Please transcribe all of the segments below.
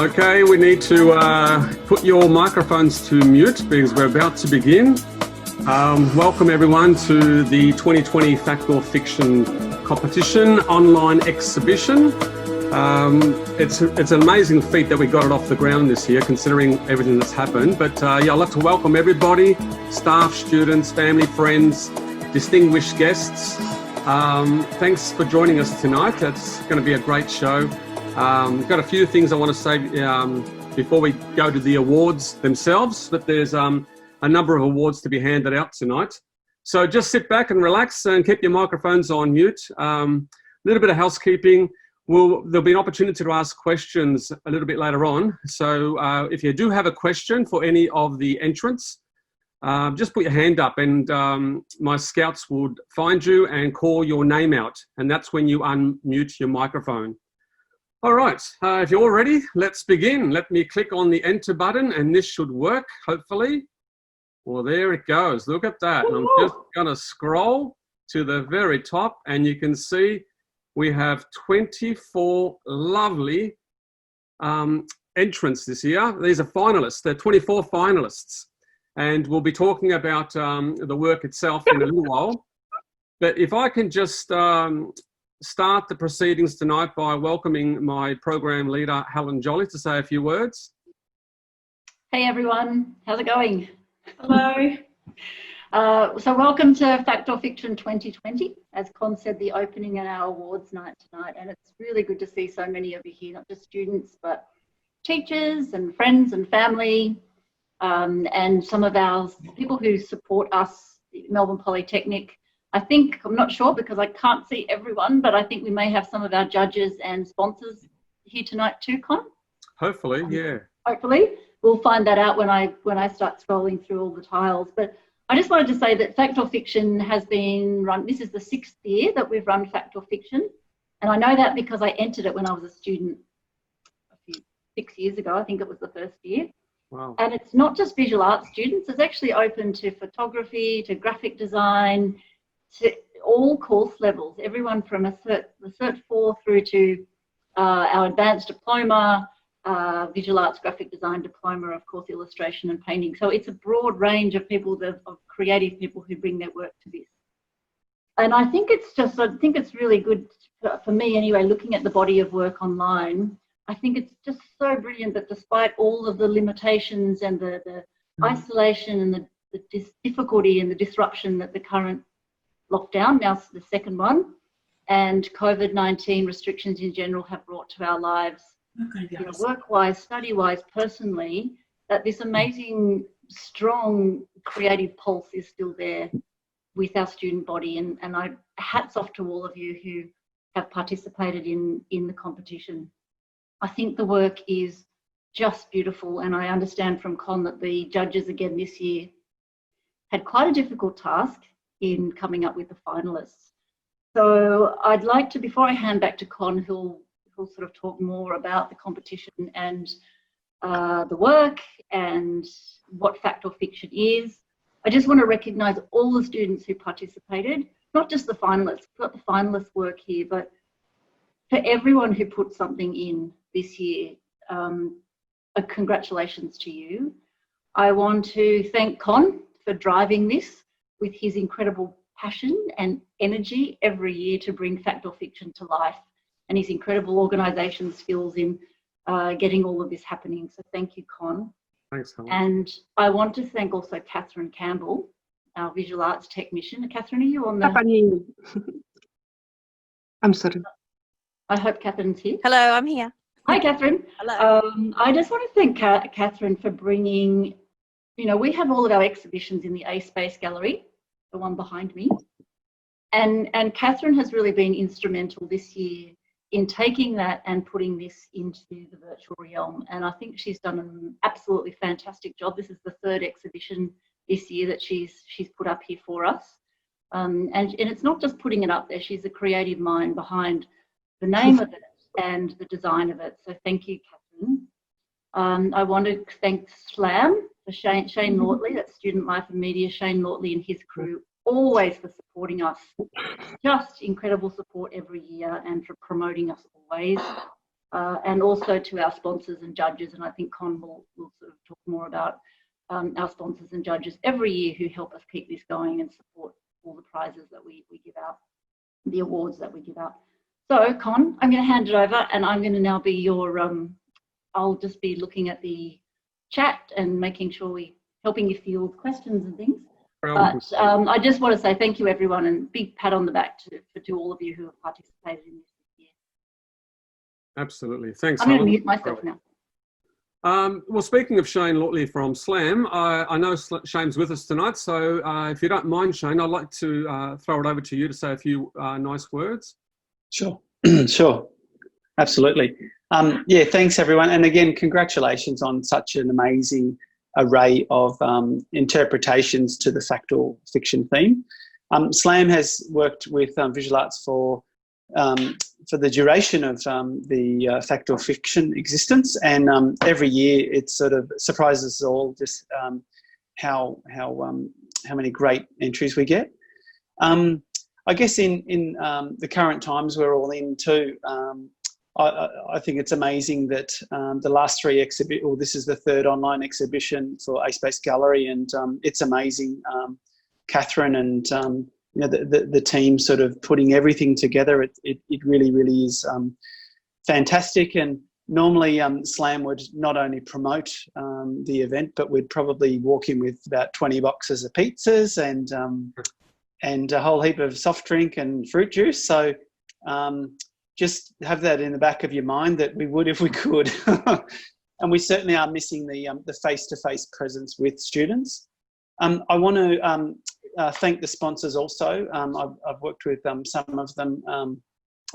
Okay, we need to put your microphones to mute because we're about to begin. Welcome everyone to the 2020 Fact or Fiction competition online exhibition. It's an amazing feat that we got it off the ground this year, considering everything that's happened. But yeah, I'd like to welcome everybody, staff, students, family, friends, distinguished guests. Thanks for joining us tonight. It's going to be a great show. Got a few things I want to say before we go to the awards themselves, but there's a number of awards to be handed out tonight. So just sit back and relax and keep your microphones on mute. A little bit of housekeeping. There'll be an opportunity to ask questions a little bit later on. So if you do have a question for any of the entrants, just put your hand up and my scouts would find you and call your name out. And that's when you unmute your microphone. All right, if you're all ready, let's begin. Let me click on the enter button and this should work, hopefully. Well, there it goes. Look at that. And I'm just going to scroll to the very top and you can see we have 24 lovely entrants this year. These are finalists. They're 24 finalists. And we'll be talking about the work itself in a little while. But if I can just start the proceedings tonight by welcoming my program leader, Helen Jolly, to say a few words. Hey everyone, how's it going? Hello. So welcome to Fact or Fiction 2020. As Con said, the opening and our awards night tonight, and it's really good to see so many of you here, not just students, but teachers and friends and family, and some of our people who support us, Melbourne Polytechnic. I'm not sure because I can't see everyone, but I think we may have some of our judges and sponsors here tonight too, Con. Hopefully, yeah. Hopefully. We'll find that out when I start scrolling through all the tiles. But I just wanted to say that Fact or Fiction has been run, this is the 6th year that we've run Fact or Fiction. And I know that because I entered it when I was a student 6 years ago. I think it was the first year. Wow. And it's not just visual arts students, it's actually open to photography, to graphic design, to all course levels, everyone from the Cert 4 through to our advanced diploma, visual arts, graphic design diploma, of course, illustration and painting. So it's a broad range of people, of creative people who bring their work to this. And I think it's really good for me anyway, looking at the body of work online. I think it's just so brilliant that despite all of the limitations and the isolation and the difficulty and the disruption that the current lockdown, now the second one, and COVID-19 restrictions in general have brought to our lives, work-wise, study-wise, personally, that this amazing, strong, creative pulse is still there with our student body. And hats off to all of you who have participated in the competition. I think the work is just beautiful, and I understand from Con that the judges again this year had quite a difficult task in coming up with the finalists. So I'd like to, before I hand back to Con, who'll sort of talk more about the competition and the work and what Fact or Fiction is, I just want to recognise all the students who participated, not just the finalists. We've got the finalist work here, but for everyone who put something in this year, congratulations to you. I want to thank Con for driving this with his incredible passion and energy every year to bring Fact or Fiction to life, and his incredible organisation skills in getting all of this happening. So thank you, Con. Thanks, Helen. And I want to thank also Catherine Campbell, our visual arts technician. Catherine, are you on the... I'm sorry. I hope Catherine's here. Hello, I'm here. Hi, Catherine. Hello. I just want to thank Catherine for bringing, we have all of our exhibitions in the A Space Gallery, the one behind me. And Catherine has really been instrumental this year in taking that and putting this into the virtual realm. And I think she's done an absolutely fantastic job. This is the 3rd exhibition this year that she's put up here for us. And it's not just putting it up there, she's a creative mind behind the name of it and the design of it. So thank you, Catherine. I want to thank SLAM, for Shane Lortley, that's Student Life and Media, Shane Lortley and his crew, always for supporting us. Just incredible support every year and for promoting us always. and also to our sponsors and judges. And I think Con will sort of talk more about our sponsors and judges every year who help us keep this going and support all the prizes that we give out, the awards that we give out. So Con, I'm going to hand it over, and I'm going to now be your, I'll just be looking at the chat and making sure we helping you field questions and things. But I just want to say thank you, everyone, and big pat on the back to all of you who have participated in this year. Absolutely. Thanks, I'm going to Helen. mute myself now. Well, speaking of Shane Lawtley from SLAM, I know Shane's with us tonight, so if you don't mind, Shane, I'd like to throw it over to you to say a few nice words. Sure, sure, absolutely. Yeah, thanks everyone, and again, congratulations on such an amazing array of interpretations to the factual fiction theme. SLAM has worked with Visual Arts for the duration of the factual fiction existence, and every year it sort of surprises us all just how many great entries we get. I guess in the current times we're all in too, I think it's amazing that the last three this is the third online exhibition for A-Space Gallery, and it's amazing. Catherine and the team sort of putting everything together. It really, really is fantastic. And normally SLAM would not only promote the event, but we'd probably walk in with about 20 boxes of pizzas and a whole heap of soft drink and fruit juice. So just have that in the back of your mind that we would if we could. And we certainly are missing the face-to-face presence with students. I want to thank the sponsors also. I've worked with some of them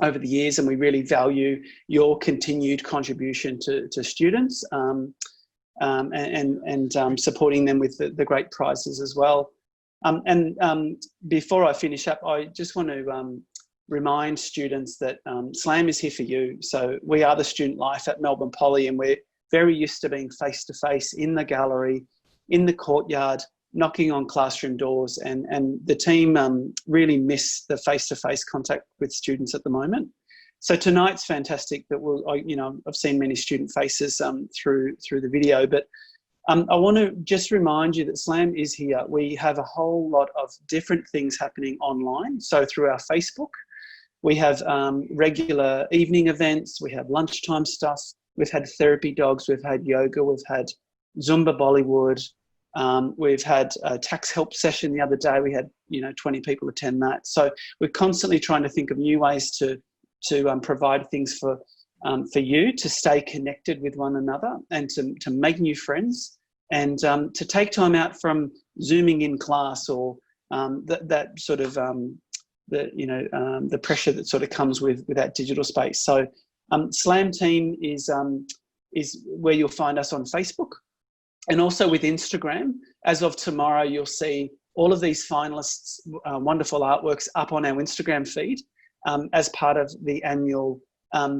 over the years, and we really value your continued contribution to students and supporting them with the great prizes as well. Before I finish up, I just want to remind students that SLAM is here for you. So we are the student life at Melbourne Poly, and we're very used to being face-to-face in the gallery, in the courtyard, knocking on classroom doors, and the team really miss the face-to-face contact with students at the moment. So tonight's fantastic that I've seen many student faces through the video, but I want to just remind you that SLAM is here. We have a whole lot of different things happening online. So through our Facebook, we have regular evening events, we have lunchtime stuff, we've had therapy dogs, we've had yoga, we've had Zumba Bollywood, we've had a tax help session the other day. We had 20 people attend that. So we're constantly trying to think of new ways to provide things for you to stay connected with one another and to make new friends, and to take time out from Zooming in class or that sort of the pressure that sort of comes with that digital space. So SLAM team is where you'll find us on Facebook. And also with Instagram. As of tomorrow, you'll see all of these finalists' wonderful artworks up on our Instagram feed as part of the annual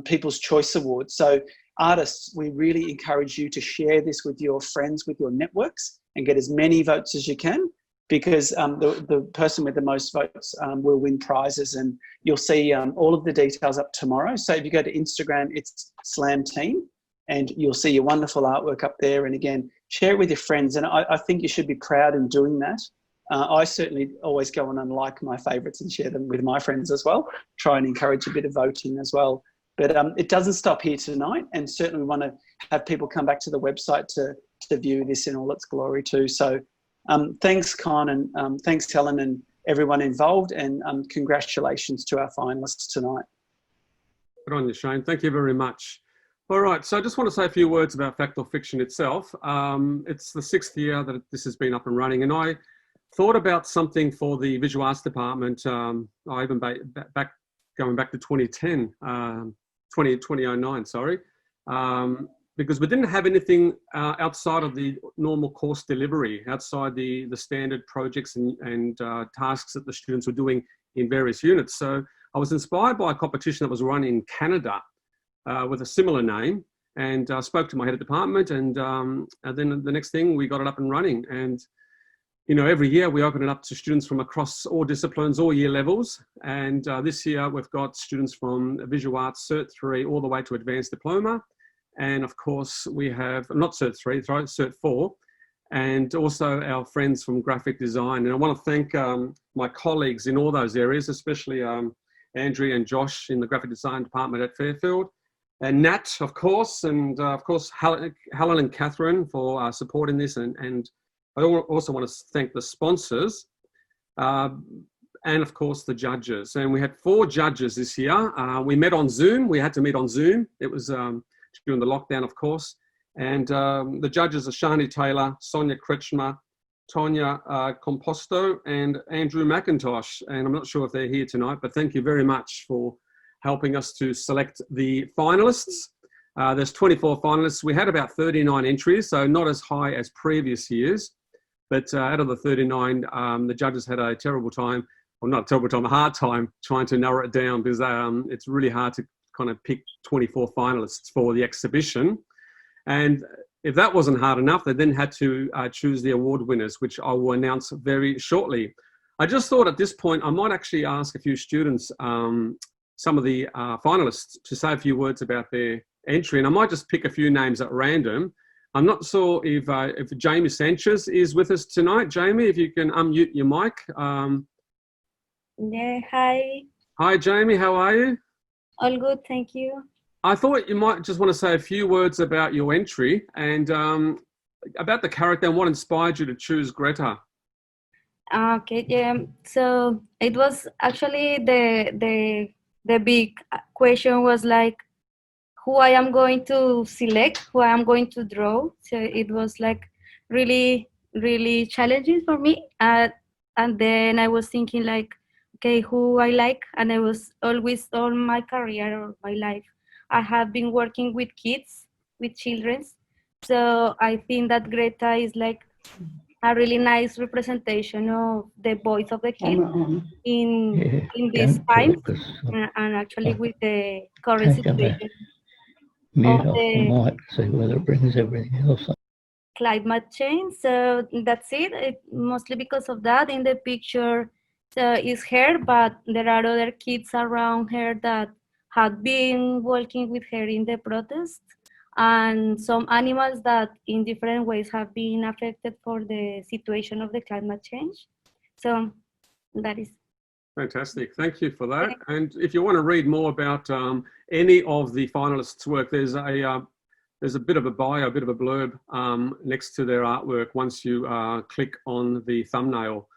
People's Choice Awards. So artists, we really encourage you to share this with your friends, with your networks, and get as many votes as you can, because the person with the most votes will win prizes. And you'll see all of the details up tomorrow. So if you go to Instagram, it's SLAM Team, and you'll see your wonderful artwork up there. And again, share it with your friends. And I think you should be proud in doing that. I certainly always go on and like my favourites and share them with my friends as well. Try and encourage a bit of voting as well. But it doesn't stop here tonight. And certainly we want to have people come back to the website to view this in all its glory too. So thanks, Con, and thanks, Helen, and everyone involved. And congratulations to our finalists tonight. Good on you, Shane. Thank you very much. All right, so I just want to say a few words about Fact or Fiction itself. It's the 6th year that this has been up and running, and I thought about something for the Visual Arts Department. I even going back to 2010, 2009, sorry, because we didn't have anything outside of the normal course delivery, outside the standard projects and tasks that the students were doing in various units. So I was inspired by a competition that was run in Canada with a similar name, and spoke to my head of department, and then the next thing, we got it up and running. And you know, every year we open it up to students from across all disciplines, all year levels. And this year we've got students from Visual Arts Cert 3 all the way to Advanced Diploma. And of course we have, not Cert 3, Cert 4, and also our friends from graphic design. And I want to thank my colleagues in all those areas, especially Andrea and Josh in the graphic design department at Fairfield, and Nat, of course, and of course Helen and Catherine for supporting this. And I also want to thank the sponsors and of course the judges. And we had 4 judges this year. We met on Zoom. We had to meet on Zoom. It was during the lockdown, of course. And the judges are Shani Taylor, Sonia Kretschmer, Tonya Composto, and Andrew McIntosh. And I'm not sure if they're here tonight, but thank you very much for helping us to select the finalists. There's 24 finalists. We had about 39 entries, so not as high as previous years. But out of the 39, the judges had a terrible time, well, not a terrible time, a hard time trying to narrow it down, because it's really hard to kind of pick 24 finalists for the exhibition. And if that wasn't hard enough, they then had to choose the award winners, which I will announce very shortly. I just thought at this point, I might actually ask a few students, some of the finalists, to say a few words about their entry. And I might just pick a few names at random. I'm not sure if Jamie Sanchez is with us tonight. Jamie, if you can unmute your mic. Yeah, hi. Hi, Jamie, how are you? All good, thank you. I thought you might just want to say a few words about your entry and about the character and what inspired you to choose Greta. Okay, yeah. So it was actually the big question was like who I am going to select, who I am going to draw. So it was like really, really challenging for me. And then I was thinking like, okay, who I like, and I was always all my career or my life, I have been working with kids, with children. So I think that Greta is like a really nice representation of the voice of the kid in this time, and actually with the current situation of the see whether it brings everything else up. Climate change. So that's it. Mostly because of that in the picture is her, but there are other kids around her that had been working with her in the protest, and some animals that in different ways have been affected for the situation of the climate change. So that is fantastic. Thank you for that. And if you want to read more about any of the finalists' work, there's a bit of a bio, a bit of a blurb next to their artwork once you click on the thumbnail.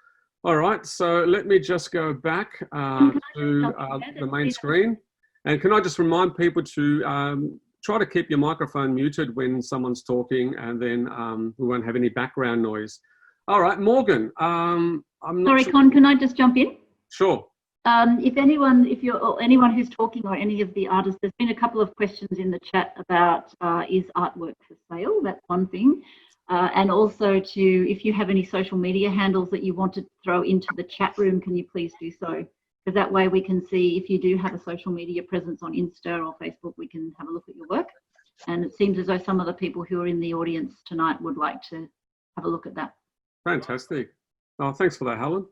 All right, so let me just go back to the main screen. And can I just remind people to try to keep your microphone muted when someone's talking, and then we won't have any background noise. All right, Morgan. I'm not Sorry, sure. Con, can I just jump in? Sure. If anyone who's talking or any of the artists, there's been a couple of questions in the chat about is artwork for sale? That's one thing. And also if you have any social media handles that you want to throw into the chat room, can you please do so? Because that way we can see if you do have a social media presence on Insta or Facebook, we can have a look at your work. And it seems as though some of the people who are in the audience tonight would like to have a look at that. Fantastic. Oh, thanks for that, Helen.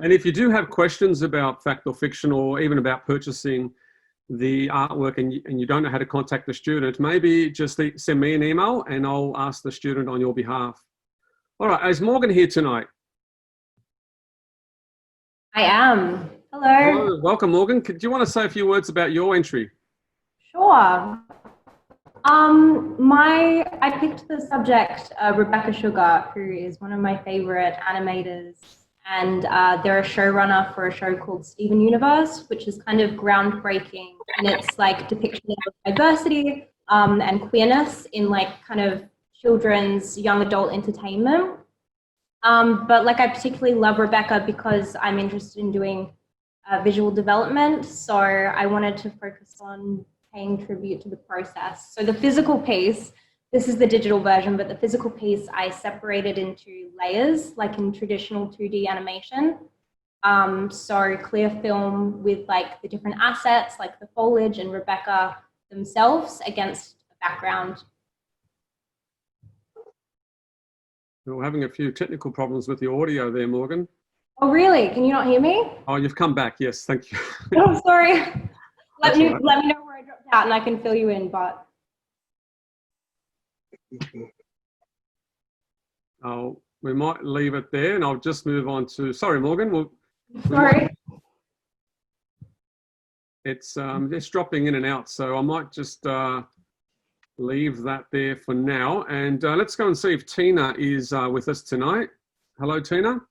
And if you do have questions about fact or fiction, or even about purchasing the artwork and you don't know how to contact the student, maybe just send me an email and I'll ask the student on your behalf. All right, is Morgan here tonight? I am. Hello. Hello. Welcome, Morgan. Do you want to say a few words about your entry? Sure. I picked the subject Rebecca Sugar, who is one of my favorite animators, and they're a showrunner for a show called Steven Universe, which is kind of groundbreaking in its like depiction of diversity and queerness in like kind of children's young adult entertainment. But like I particularly love Rebecca because I'm interested in doing visual development, so I wanted to focus on paying tribute to the process. So the physical piece, this is the digital version, but the physical piece I separated into layers, like in traditional 2D animation. So clear film with like the different assets, like the foliage and Rebecca themselves against a background. We're having a few technical problems with the audio there, Morgan. Oh, really? Can you not hear me? Oh, you've come back. Yes, thank you. Oh, sorry. Let me all right. know where I dropped out and I can fill you in, but We might leave it there, and I'll just move on to. Sorry, Morgan. sorry. It's dropping in and out, so I might just leave that there for now. And let's go and see if Tina is with us tonight. Hello, Tina.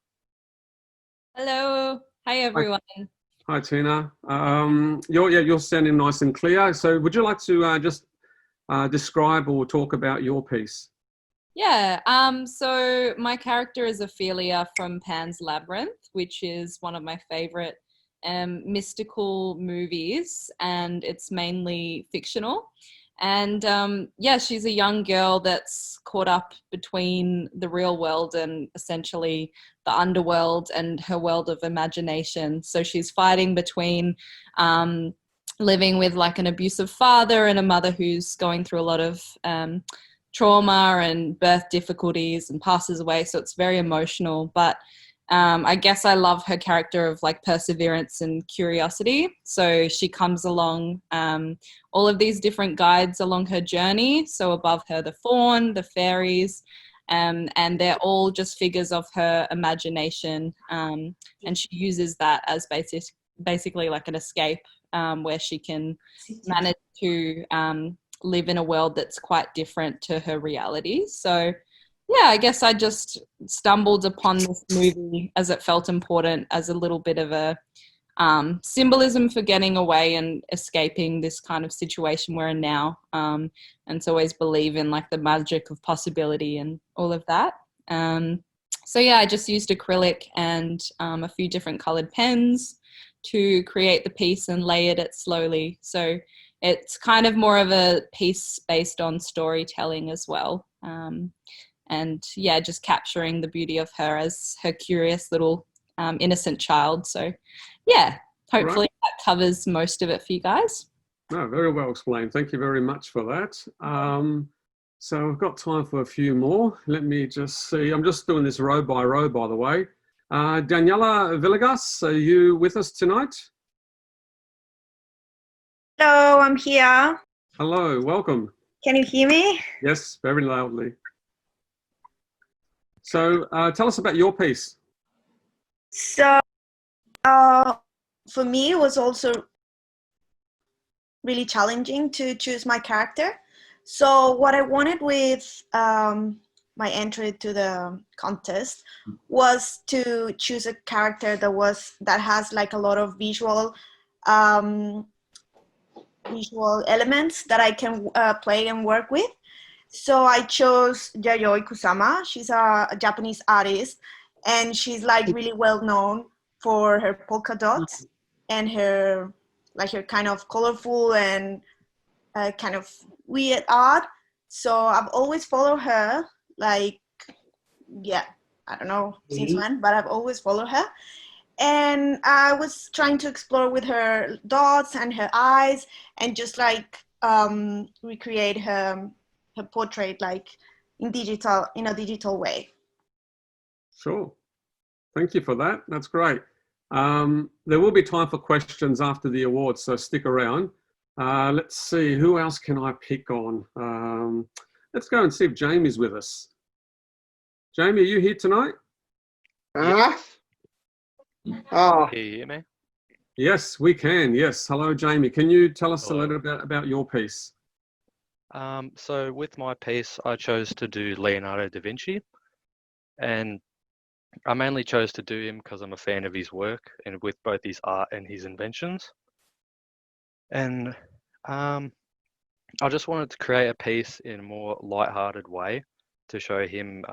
Hello. Hi, everyone. Hi, Tina. You're sounding nice and clear. So would you like to just describe or talk about your piece? Yeah, so my character is Ophelia from Pan's Labyrinth, which is one of my favorite mystical movies, and it's mainly fictional. And yeah, she's a young girl that's caught up between the real world and essentially the underworld and her world of imagination. So she's fighting between living with like an abusive father and a mother who's going through a lot of trauma and birth difficulties and passes away. So it's very emotional, but I guess I love her character of like perseverance and curiosity. So she comes along all of these different guides along her journey. So above her, the faun, the fairies, and they're all just figures of her imagination. And she uses that as basically like an escape where she can manage to live in a world that's quite different to her reality. So yeah, I guess I just stumbled upon this movie as it felt important as a little bit of a symbolism for getting away and escaping this kind of situation we're in now. And to always believe in like the magic of possibility and all of that. So yeah, I just used acrylic and a few different colored pens to create the piece and layered it slowly. So it's kind of more of a piece based on storytelling as well. And yeah, just capturing the beauty of her as her curious little innocent child. So yeah, hopefully that covers most of it for you guys. No, very well explained. Thank you very much for that. So we've got time for a few more. Let me just see. I'm just doing this row by row, by the way. Daniela Villegas, are you with us tonight? Hello, I'm here. Hello, welcome. Can you hear me? Yes, very loudly. So tell us about your piece. So for me, it was also really challenging to choose my character. So what I wanted with my entry to the contest was to choose a character that has like a lot of visual elements that I can play and work with. So I chose Yayoi Kusama. She's a Japanese artist, and she's like really well known for her polka dots and her kind of colorful and kind of weird art. So I've always followed her, like, yeah, I don't know since when, but I've always followed her. And I was trying to explore with her dots and her eyes and just like recreate her portrait like in a digital way. Sure. Thank you for that. That's great. There will be time for questions after the awards, so stick around. Let's see, who else can I pick on? Let's go and see if Jamie's with us. Jamie, are you here tonight? Oh. Can you hear me? Yes, we can. Yes. Hello, Jamie. Can you tell us a little bit about your piece? So with my piece, I chose to do Leonardo da Vinci, and I mainly chose to do him because I'm a fan of his work and with both his art and his inventions. And I just wanted to create a piece in a more light-hearted way to show him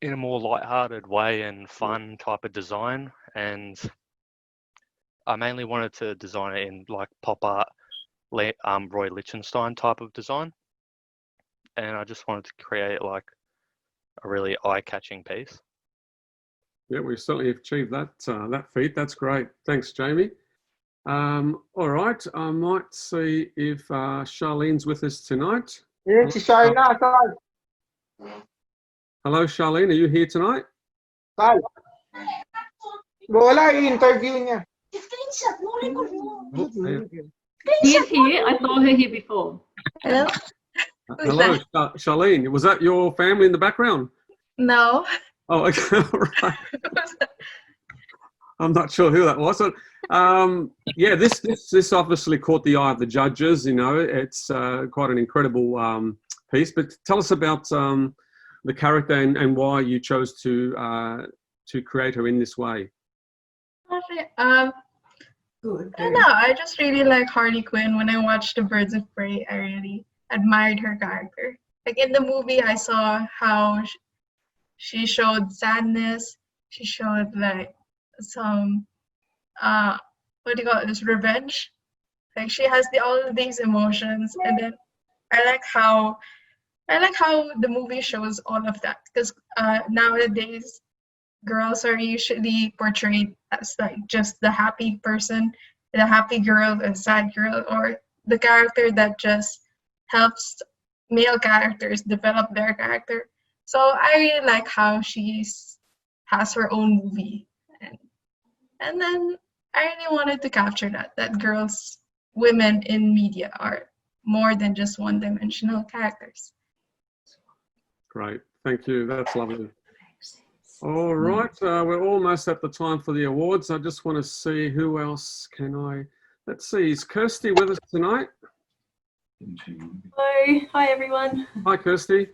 in a more light-hearted way and fun type of design. And I mainly wanted to design it in like pop art, Roy Lichtenstein type of design. And I just wanted to create like a really eye-catching piece. Yeah, we certainly achieved that feat. That's great. Thanks, Jamie. All right, I might see if Charlene's with us tonight. Yes, Charlene. Hello, Charlene. Are you here tonight? Tal. Wala, i-interview niya. Oh, yeah. She is here. I saw her here before. Hello? Hello, Charlene. Was that your family in the background? No. Oh, okay. All right. I'm not sure who that was. So, yeah, this obviously caught the eye of the judges. You know, it's quite an incredible piece. But tell us about the character and why you chose to create her in this way. Okay. I don't know. I just really like Harley Quinn. When I watched The Birds of Prey, I really admired her character. Like in the movie, I saw how she showed sadness. She showed like some what do you call it? This revenge. Like she has all of these emotions, and then I like how the movie shows all of that, because nowadays girls are usually portrayed as like just the happy person, the happy girl, the sad girl, or the character that just helps male characters develop their character. So I really like how she has her own movie, and then I really wanted to capture that women in media are more than just one-dimensional characters. Great, thank you. That's lovely. All right, we're almost at the time for the awards. I just want to see who else can I. Let's see, is Kirsty with us tonight? Hello, hi everyone. Hi, Kirsty.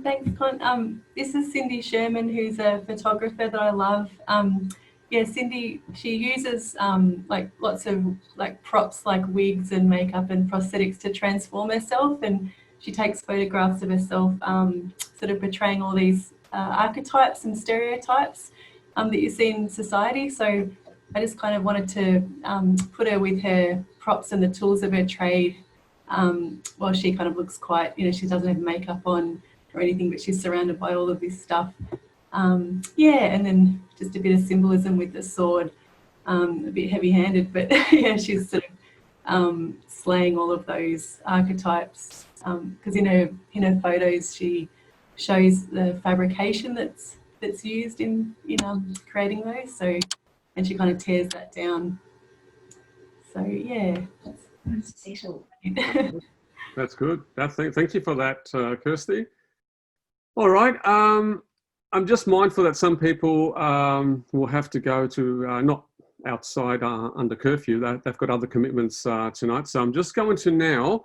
Thanks, Con. This is Cindy Sherman, who's a photographer that I love. Yeah, Cindy, she uses like lots of like props like wigs and makeup and prosthetics to transform herself, and she takes photographs of herself, sort of portraying all these archetypes and stereotypes that you see in society. So I just kind of wanted to put her with her props and the tools of her trade, while she kind of looks quite, you know, she doesn't have makeup on or anything, but she's surrounded by all of this stuff. Yeah, and then just a bit of symbolism with the sword, a bit heavy-handed, but yeah, she's sort of slaying all of those archetypes, because in her photos she shows the fabrication that's used in creating those. So, and she kind of tears that down. So yeah, That's good. Thank you for that, Kirsty. All right. I'm just mindful that some people will have to go to not outside under curfew. They've got other commitments tonight. So I'm just going to now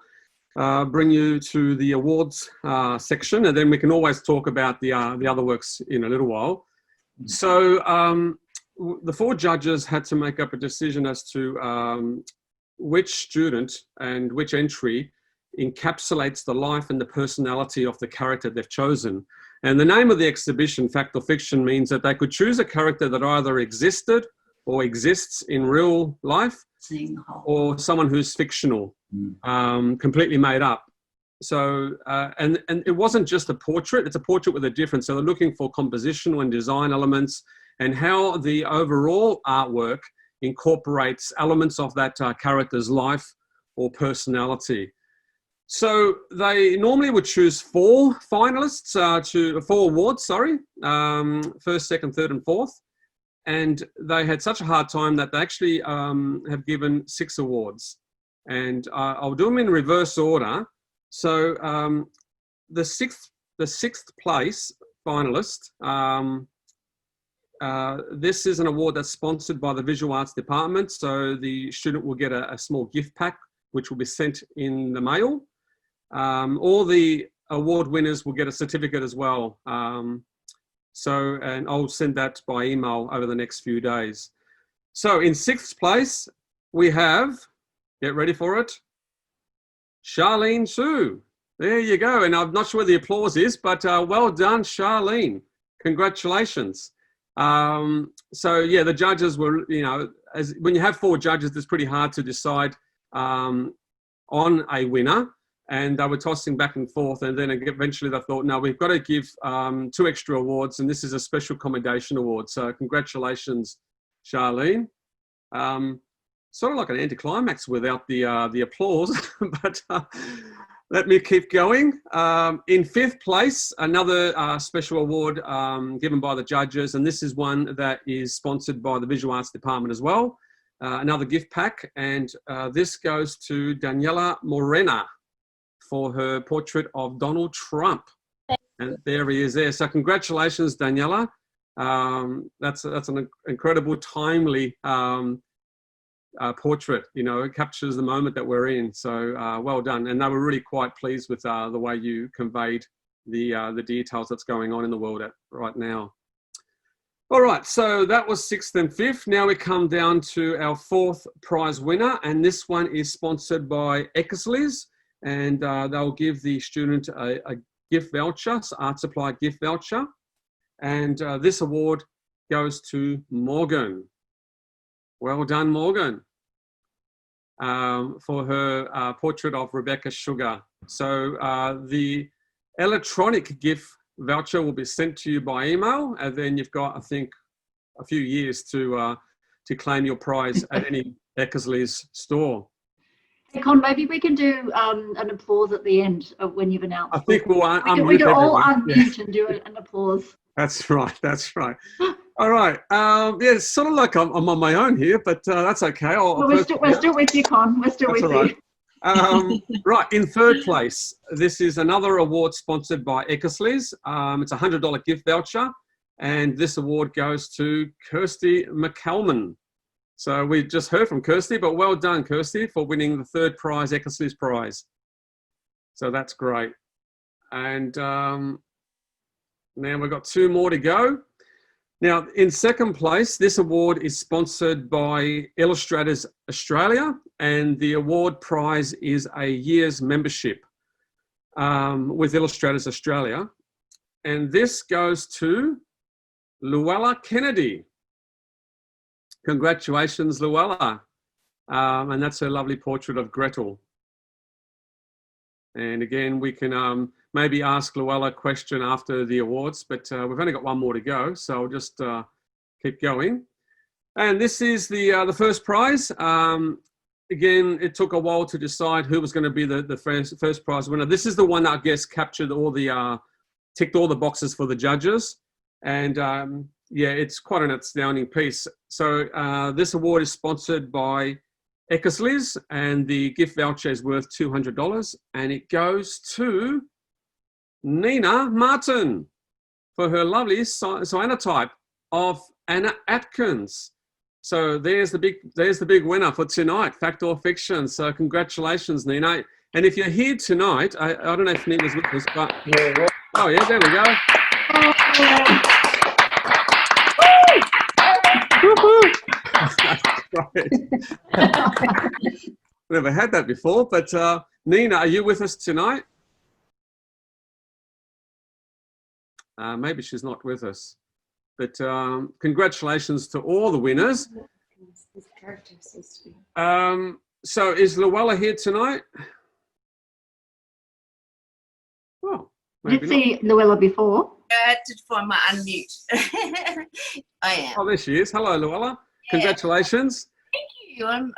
bring you to the awards section, and then we can always talk about the other works in a little while. So the four judges had to make up a decision as to which student and which entry encapsulates the life and the personality of the character they've chosen. And the name of the exhibition, Fact or Fiction, means that they could choose a character that either existed or exists in real life, or someone who's fictional, completely made up. So, and it wasn't just a portrait, it's a portrait with a difference. So they're looking for compositional and design elements and how the overall artwork incorporates elements of that character's life or personality. So they normally would choose four finalists, four awards, first, second, third, and fourth. And they had such a hard time that they actually have given 6 awards. And I'll do them in reverse order. So the sixth place finalist, this is an award that's sponsored by the Visual Arts Department. So the student will get a small gift pack, which will be sent in the mail. All the award winners will get a certificate as well. And I'll send that by email over the next few days. So in 6th place, we have, get ready for it, Charlene Sue. There you go. And I'm not sure where the applause is, but well done, Charlene. Congratulations. So yeah, the judges were, when you have 4 judges, it's pretty hard to decide on a winner. And they were tossing back and forth, and then eventually they thought, no, we've got to give 2 extra awards, and this is a special commendation award. So congratulations, Charlene. Sort of like an anticlimax without the applause, but Let me keep going. In fifth place, another special award given by the judges, and this is one that is sponsored by the Visual Arts Department as well. Another gift pack, and this goes to Daniela Morena for her portrait of Donald Trump. And there he is there. So congratulations, Daniela. That's an incredible, timely portrait. You know, it captures the moment that we're in. So well done. And they were really quite pleased with the way you conveyed the details that's going on in the world right now. All right, so that was sixth and fifth. Now we come down to our fourth prize winner, and this one is sponsored by Eckersley's, and they'll give the student a gift voucher, art supply gift voucher, and this award goes to Morgan. Well done, Morgan, for her portrait of Rebecca Sugar. So the electronic gift voucher will be sent to you by email, and then you've got, I think, a few years to claim your prize at any Eckersley's store. Hey, Con, maybe we can do an applause at the end of when you've announced. I think we'll unmute we can all everyone. unmute and do an applause. That's right. That's right. All right. Yeah, it's sort of like I'm on my own here, but that's okay. We're still with you, Con. We're still with you. Right, in third place, this is another award sponsored by Eckersley's. It's a $100 gift voucher, and this award goes to Kirsty McCalman. So we just heard from Kirsty, but well done, Kirsty, for winning the third prize, Eckersley's prize. So that's great. And now we've got two more to go. Now, in second place, this award is sponsored by Illustrators Australia, and the award prize is a year's membership with Illustrators Australia. And this goes to Luella Kennedy. Congratulations, Luella. And that's her lovely portrait of Gretel. And again, we can maybe ask Luella a question after the awards, but we've only got one more to go, so I'll just keep going. And this is the first prize. Again, it took a while to decide who was going to be the first prize winner. This is the one that I guess captured all the, ticked all the boxes for the judges. And yeah, it's quite an astounding piece. So this award is sponsored by Eckersley's, and the gift voucher is worth $200, and it goes to Nina Martin for her lovely cyanotype of Anna Atkins. So there's the big winner for tonight, Fact or Fiction. So congratulations, Nina. And if you're here tonight, I don't know if Nina's with us, but oh yeah, there we go. Never had that before, but Nina, are you with us tonight? Maybe she's not with us, but congratulations to all the winners. So is Luella here tonight? Well, I did see Luella before. I had to find my unmute. I am. Oh, there she is. Hello, Luella. Yeah. Congratulations. Thank you. I'm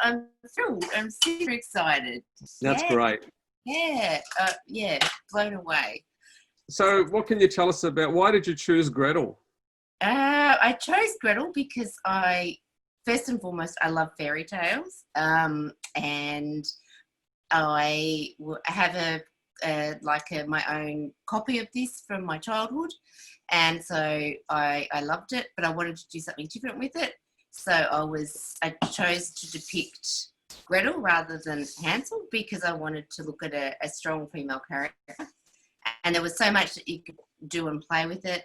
thrilled. I'm super excited. That's great. Yeah. Yeah. Blown away. So what can you tell us about, why did you choose Gretel? I chose Gretel because first and foremost, I love fairy tales. And I have my own copy of this from my childhood. And so I loved it, but I wanted to do something different with it. So I chose to depict Gretel rather than Hansel because I wanted to look at a strong female character. And there was so much that you could do and play with it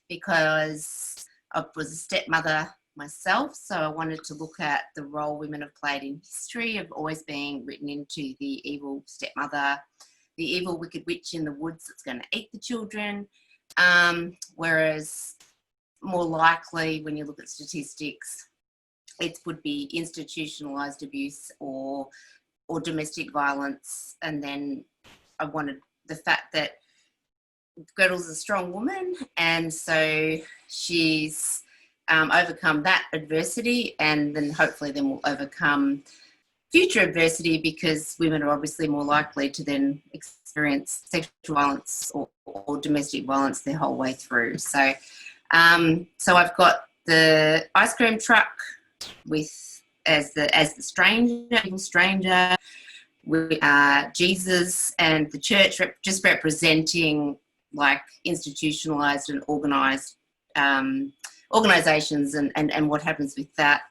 because I was a stepmother myself. So I wanted to look at the role women have played in history of always being written into the evil stepmother, the evil wicked witch in the woods that's going to eat the children. Whereas more likely when you look at statistics, it would be institutionalized abuse or domestic violence. And then I wanted the fact that Gretel's a strong woman, and so she's overcome that adversity, and then hopefully we'll overcome future adversity, because women are obviously more likely to then experience sexual violence or domestic violence their whole way through. So, so I've got the ice cream truck with as the stranger, with Jesus and the church just representing like institutionalized and organized organizations and what happens with that.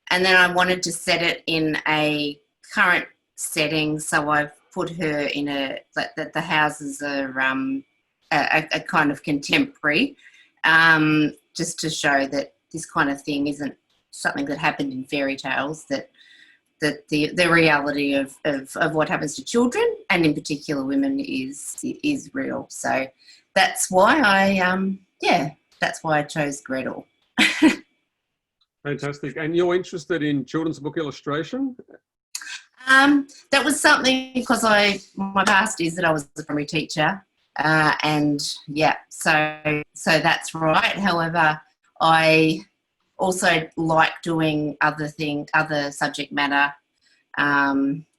And then I wanted to set it in a current setting, so I've put her in that the houses are a kind of contemporary, just to show that this kind of thing isn't something that happened in fairy tales, that the reality of what happens to children, and in particular women, is real. So that's why I chose Gretel. Fantastic. And you're interested in children's book illustration? That was something, because my past is that I was a primary teacher, and yeah, so that's right. However, I also like doing other subject matter,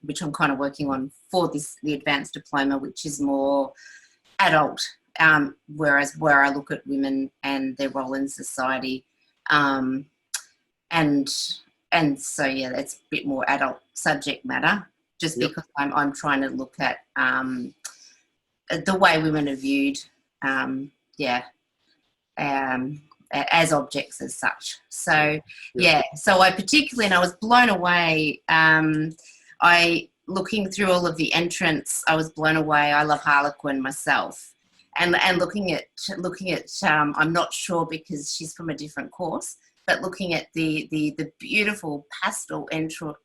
which I'm kind of working on for the advanced diploma, which is more adult, whereas where I look at women and their role in society. And so yeah, that's a bit more adult subject matter, just Yep. because I'm trying to look at the way women are viewed, as objects as such. So yeah, so I particularly, and I was blown away. Looking through all of the entrants, I was blown away. I love Harlequin myself, and looking at I'm not sure because she's from a different course. But looking at the beautiful pastel entry of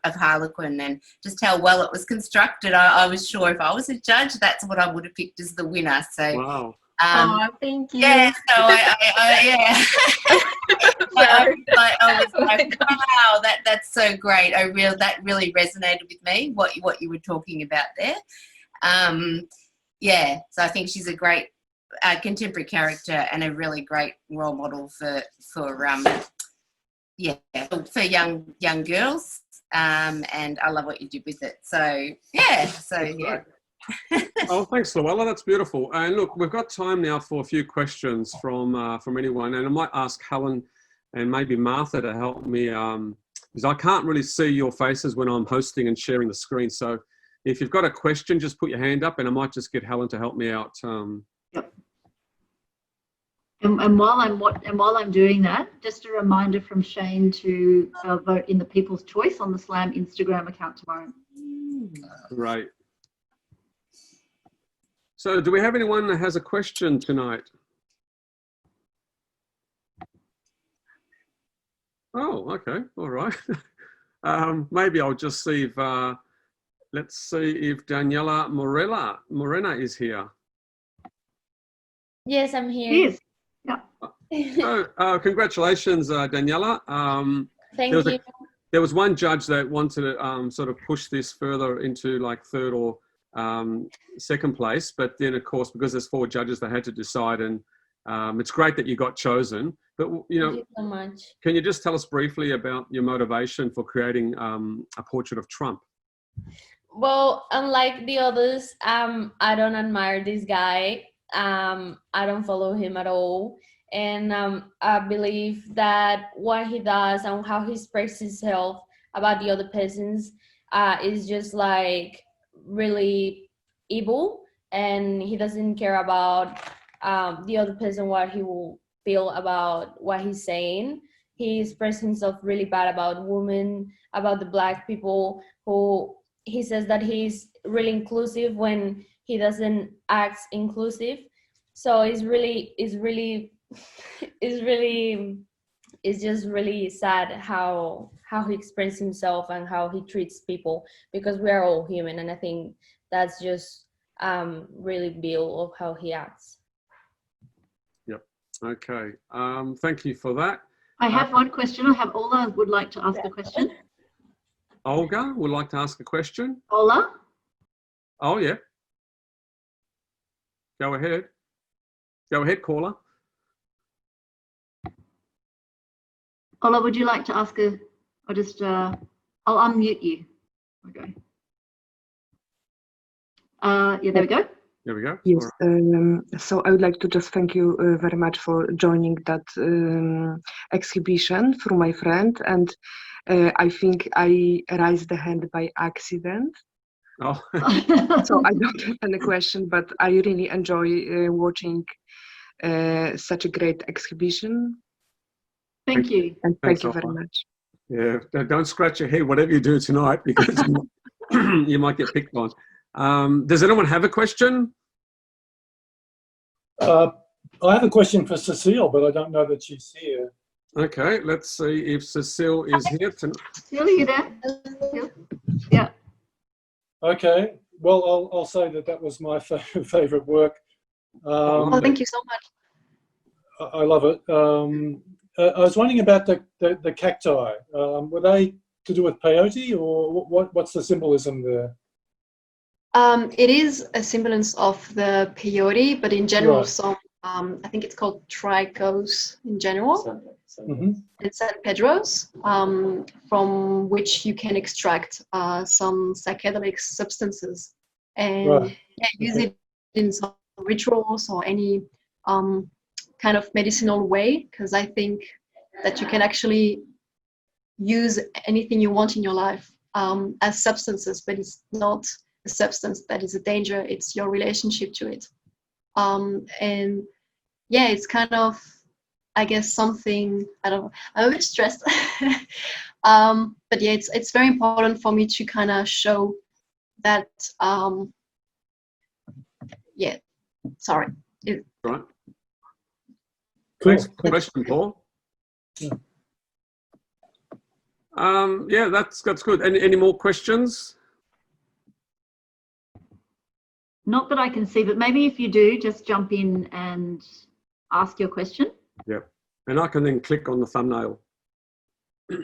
Harlequin, and just how well it was constructed, I was sure if I was a judge, that's what I would have picked as the winner. So, wow. Thank you. Yeah, so I was like, wow, that's so great. That really resonated with me, what you were talking about there. Yeah, so I think she's a great contemporary character and a really great role model for young girls, and I love what you did with it. So yeah. Oh, thanks, Luella. That's beautiful. And look, we've got time now for a few questions from anyone, and I might ask Helen and maybe Martha to help me, because I can't really see your faces when I'm hosting and sharing the screen. So if you've got a question, just put your hand up, and I might just get Helen to help me out. Yep. And while I'm doing that, just a reminder from Shane to vote in the People's Choice on the SLAM Instagram account tomorrow. Right. So do we have anyone that has a question tonight? Oh, okay. All right. Maybe I'll just see if, let's see if Daniela Morena is here. Yes, I'm here. Yes. Yeah. So, congratulations, Daniela. Thank you. There was one judge that wanted to sort of push this further into like third or second place, but then of course, because there's 4 judges, they had to decide, and it's great that you got chosen. But you know, Thank you so much. Can you just tell us briefly about your motivation for creating a portrait of Trump? Well, unlike the others, I don't admire this guy. I don't follow him at all. And I believe that what he does and how he expresses himself about the other persons is just like really evil, and he doesn't care about the other person, what he will feel about what he's saying. He expresses himself really bad about women, about the Black people, who he says that he's really inclusive when he doesn't act inclusive. So it's just really sad how he expresses himself and how he treats people, because we are all human, and I think that's just really real of how he acts. Yep. Okay. Thank you for that. I have one question. I have Ola would like to ask a question. Olga would like to ask a question. Ola? Oh, yeah. Go ahead. Go ahead, caller. Ola, would you like to ask a I'll just, I'll unmute you. Okay. Yeah, there we go. There we go. Yes, so I would like to just thank you very much for joining that exhibition through my friend, and I think I raised the hand by accident. Oh. So I don't have any question, but I really enjoy watching such a great exhibition. Thank you. And Thanks, thank you very Alpha. much. Yeah, don't scratch your head, whatever you do tonight, because you might get picked on. Does anyone have a question? I have a question for Cecile, but I don't know that she's here. Okay, let's see if Cecile is here tonight. Cecile, are you there? Cecile? Yeah. Okay, well, I'll say that was my favorite work. Oh, thank you so much. I love it. I was wondering about the cacti. Were they to do with peyote, or what's the symbolism there? It is a semblance of the peyote, but in general, Right. some I think it's called tricos in general. Mm-hmm. It's San Pedro's, from which you can extract some psychedelic substances and Right. use it in some rituals or any kind of medicinal way, because I think that you can actually use anything you want in your life as substances, but it's not a substance that is a danger, it's your relationship to it. And yeah, it's kind of, I guess, something, I don't know, I'm a bit stressed. But yeah, it's very important for me to kind of show that, yeah, sorry. Right. Cool. Thanks for the question, Paul. Yeah, that's good. Any more questions? Not that I can see, but maybe if you do, just jump in and ask your question. Yep. And I can then click on the thumbnail. I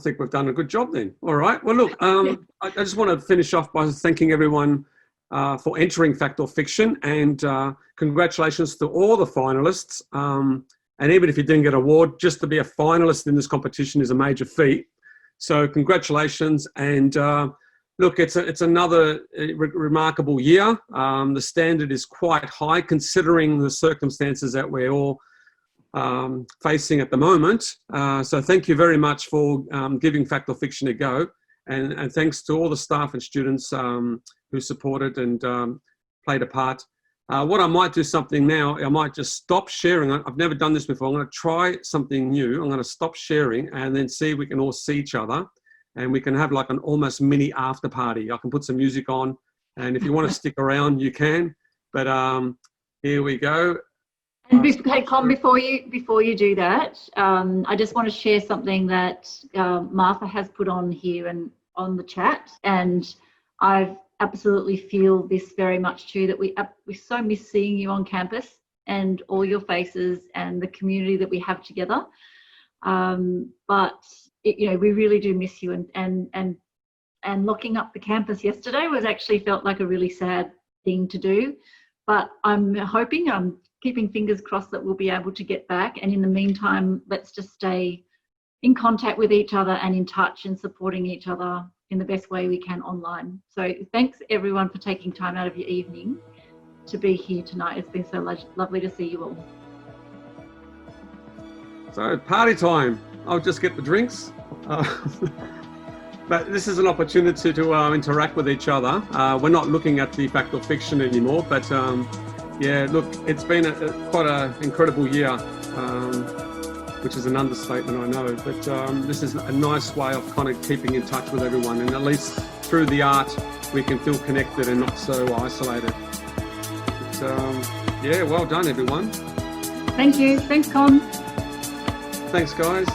think we've done a good job then. All right. Well, look, I just want to finish off by thanking everyone for entering Fact or Fiction, and congratulations to all the finalists. And even if you didn't get an award, just to be a finalist in this competition is a major feat. So congratulations. And look, it's another remarkable year. The standard is quite high considering the circumstances that we're all facing at the moment. So thank you very much for giving Fact or Fiction a go. And thanks to all the staff and students who supported and played a part. What I might do something now, I might just stop sharing. I've never done this before. I'm going to try something new. I'm going to stop sharing and then see if we can all see each other. And we can have like an almost mini after party. I can put some music on. And if you want to stick around, you can. But here we go. And hey, Con, before you do that, I just want to share something that Martha has put on here and on the chat, and I absolutely feel this very much too. That we so miss seeing you on campus and all your faces and the community that we have together. But you know, we really do miss you, and locking up the campus yesterday actually felt like a really sad thing to do. But I'm keeping fingers crossed that we'll be able to get back. And in the meantime, let's just stay in contact with each other and in touch and supporting each other in the best way we can online. So thanks everyone for taking time out of your evening to be here tonight. It's been so lovely to see you all. So party time. I'll just get the drinks. But this is an opportunity to interact with each other. We're not looking at the Fact or Fiction anymore, but yeah, look, it's been quite an incredible year, which is an understatement, I know. But this is a nice way of kind of keeping in touch with everyone, and at least through the art, we can feel connected and not so isolated. But, yeah, well done, everyone. Thank you. Thanks, Con. Thanks, guys.